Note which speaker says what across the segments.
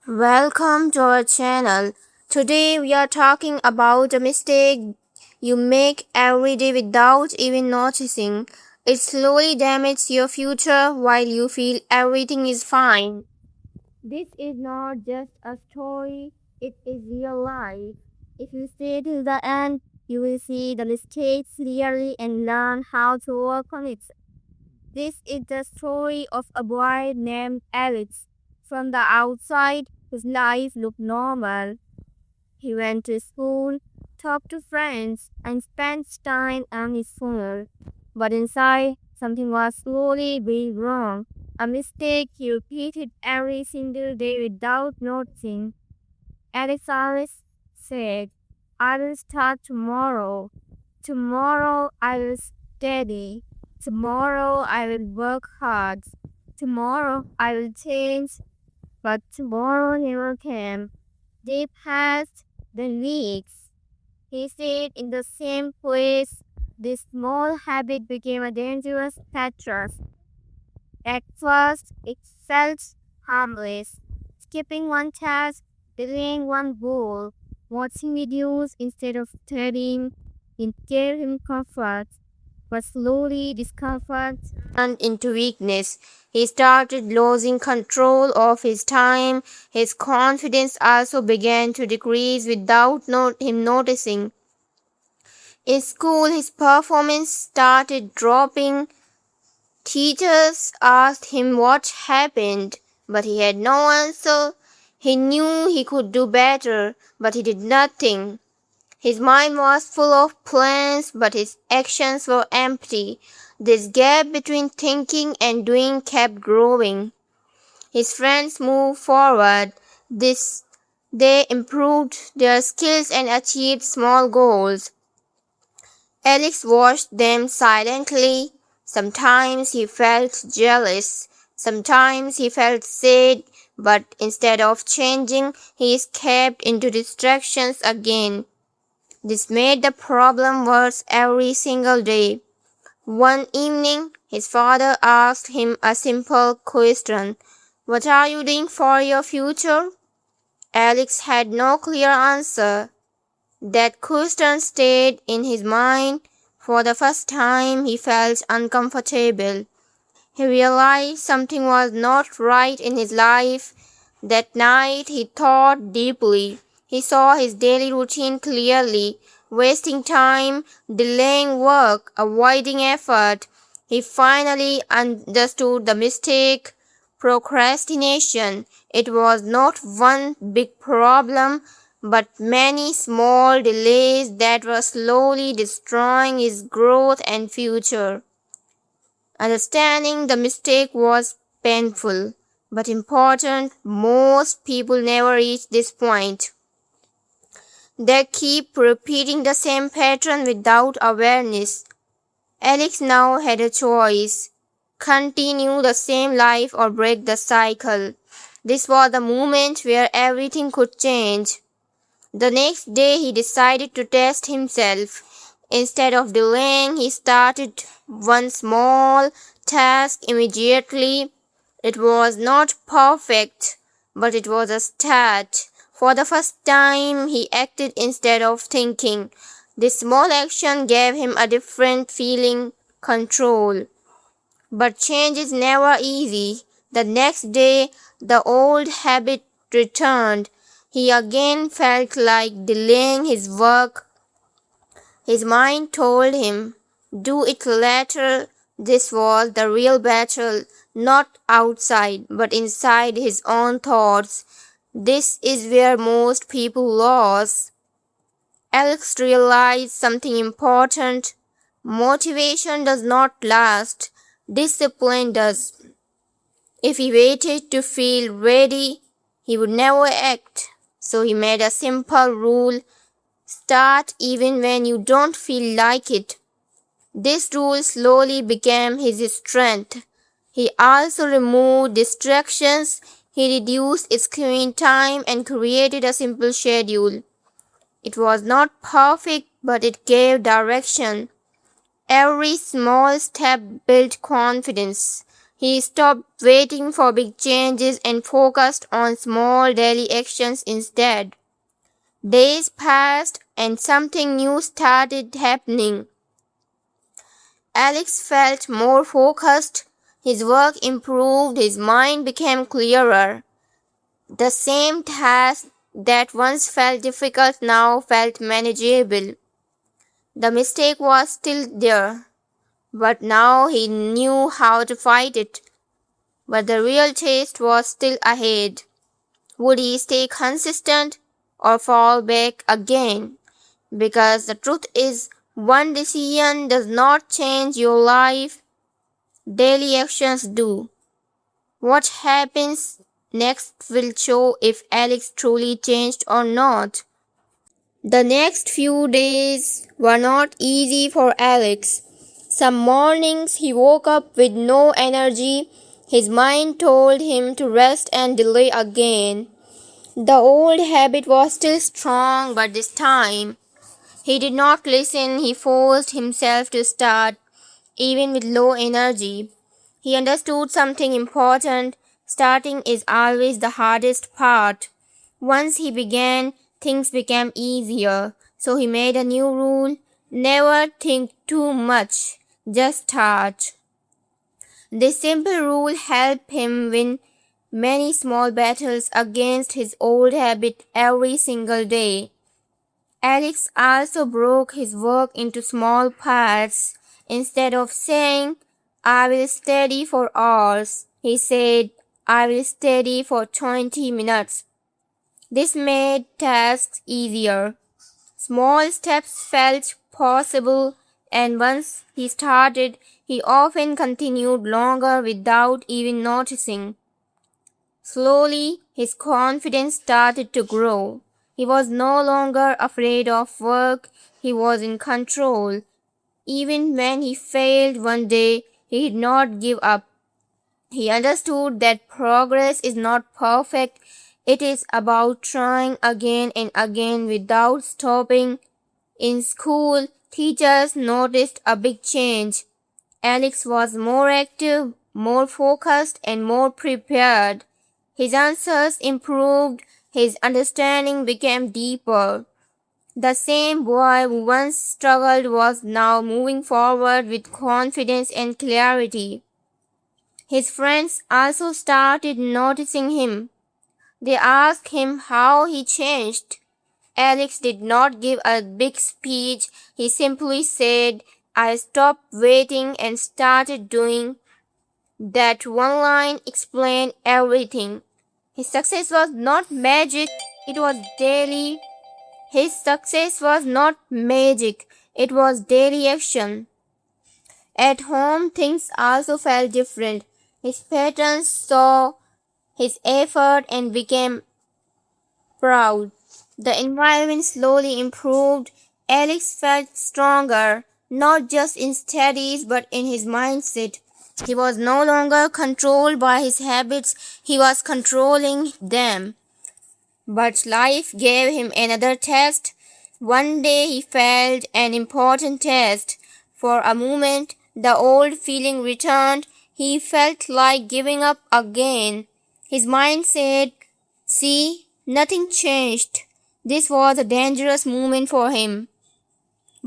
Speaker 1: Welcome to our channel. Today we are talking about a mistake you make every day without even noticing. It slowly damages your future while you feel everything is fine. This is not just a story, it is real life. If you stay till the end, you will see the mistakes clearly and learn how to work on it. This is the story of a boy named Alex. From the outside, his life looked normal. He went to school, talked to friends, and spent time on his phone. But inside, something was slowly being wrong. A mistake he repeated every single day without noticing. Alex always said, I will start tomorrow. Tomorrow I will study. Tomorrow I will work hard. Tomorrow I will change. But tomorrow never came. They passed the weeks. He stayed in the same place. This small habit became a dangerous pattern. At first, it felt harmless. Skipping one task, delaying one goal, watching videos instead of studying, it gave him comfort. But slowly, discomfort turned into weakness. He started losing control of his time. His confidence also began to decrease without him noticing. In school, his performance started dropping. Teachers asked him what happened, but he had no answer. He knew he could do better, but he did nothing. His mind was full of plans, but his actions were empty. This gap between thinking and doing kept growing. His friends moved forward. They improved their skills and achieved small goals. Alex watched them silently. Sometimes he felt jealous. Sometimes he felt sad, but instead of changing, he escaped into distractions again. This made the problem worse every single day. One evening, his father asked him a simple question. What are you doing for your future? Alex had no clear answer. That question stayed in his mind. For the first time, he felt uncomfortable. He realized something was not right in his life. That night, he thought deeply. He saw his daily routine clearly, wasting time, delaying work, avoiding effort. He finally understood the mistake. Procrastination. It was not one big problem, but many small delays that were slowly destroying his growth and future. Understanding the mistake was painful, but important. Most people never reach this point. They keep repeating the same pattern without awareness. Alex now had a choice. Continue the same life or break the cycle. This was the moment where everything could change. The next day he decided to test himself. Instead of delaying, he started one small task immediately. It was not perfect, but it was a start. For the first time, he acted instead of thinking. This small action gave him a different feeling, control. But change is never easy. The next day, the old habit returned. He again felt like delaying his work. His mind told him, do it later. This was the real battle, not outside, but inside his own thoughts. This is where most people lose. Alex realized something important. Motivation does not last. Discipline does. If he waited to feel ready, he would never act. So he made a simple rule. Start even when you don't feel like it. This rule slowly became his strength. He also removed distractions. He reduced screen time and created a simple schedule. It was not perfect, but it gave direction. Every small step built confidence. He stopped waiting for big changes and focused on small daily actions instead. Days passed and something new started happening. Alex felt more focused, his work improved, his mind became clearer. The same task that once felt difficult now felt manageable. The mistake was still there, but now he knew how to fight it. But the real test was still ahead. Would he stay consistent or fall back again? Because the truth is, one decision does not change your life, daily actions do. What happens next will show if Alex truly changed or not. The next few days were not easy for Alex. Some mornings he woke up with no energy. His mind told him to rest and delay again. The old habit was still strong, but this time he did not listen. He forced himself to start, even with low energy. He understood something important. Starting is always the hardest part. Once he began, things became easier. So he made a new rule: never think too much, just start. This simple rule helped him win many small battles against his old habit every single day. Alex also broke his work into small parts. Instead of saying, "I will study for hours," he said, "I will study for 20 minutes." This made tasks easier. Small steps felt possible, and once he started, he often continued longer without even noticing. Slowly, his confidence started to grow. He was no longer afraid of work, he was in control. Even when he failed one day, he did not give up. He understood that progress is not perfect, it is about trying again and again without stopping. In school, teachers noticed a big change. Alex was more active, more focused, and more prepared. His answers improved, his understanding became deeper. The same boy who once struggled was now moving forward with confidence and clarity. His friends also started noticing him. They asked him how he changed. Alex did not give a big speech. He simply said, "I stopped waiting and started doing." That one line explained everything. His success was not magic, it was daily. His success was not magic, it was daily action. At home, things also felt different. His parents saw his effort and became proud. The environment slowly improved. Alex felt stronger, not just in studies but in his mindset. He was no longer controlled by his habits, he was controlling them. But life gave him another test. One day he failed an important test. For a moment, the old feeling returned. He felt like giving up again. His mind said, "See, nothing changed." This was a dangerous moment for him.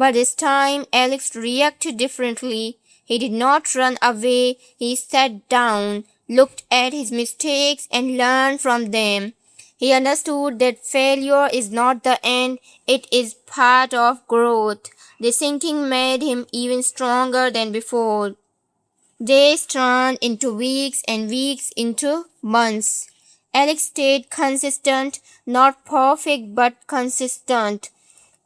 Speaker 1: But this time Alex reacted differently. He did not run away. He sat down, looked at his mistakes, and learned from them. He understood that failure is not the end, it is part of growth. This thinking made him even stronger than before. Days turned into weeks and weeks into months. Alex stayed consistent, not perfect but consistent.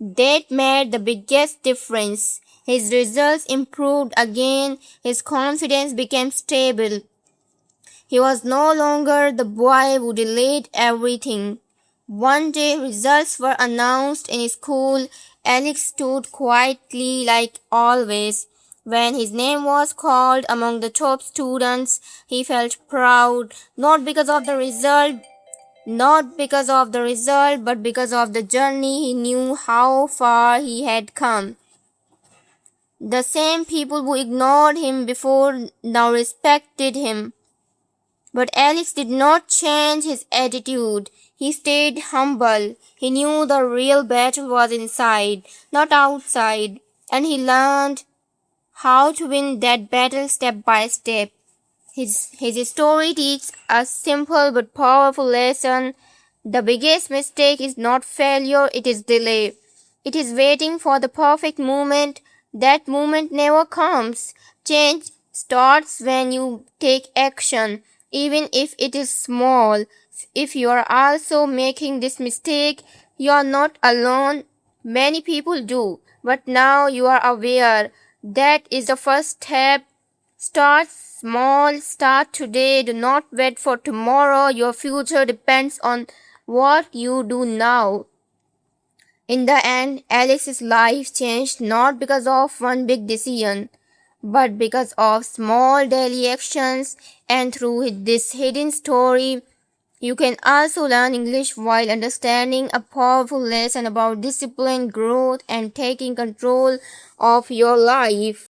Speaker 1: That made the biggest difference. His results improved again, his confidence became stable. He was no longer the boy who delayed everything. One day results were announced in school. Alex stood quietly like always. When his name was called among the top students, he felt proud, not because of the result, but because of the journey. He knew how far he had come. The same people who ignored him before now respected him. But Alex did not change his attitude. He stayed humble. He knew the real battle was inside, not outside, and he learned how to win that battle step by step. His story teaches a simple but powerful lesson. The biggest mistake is not failure, it is delay. It is waiting for the perfect moment. That moment never comes. Change starts when you take action, even if it is small. If you are also making this mistake, you are not alone. Many people do, but now you are aware. That is the first step. Start small, start today, do not wait for tomorrow. Your future depends on what you do now. In the end, Alex's life changed not because of one big decision, but because of small daily actions, and through this hidden story, you can also learn English while understanding a powerful lesson about discipline, growth, and taking control of your life.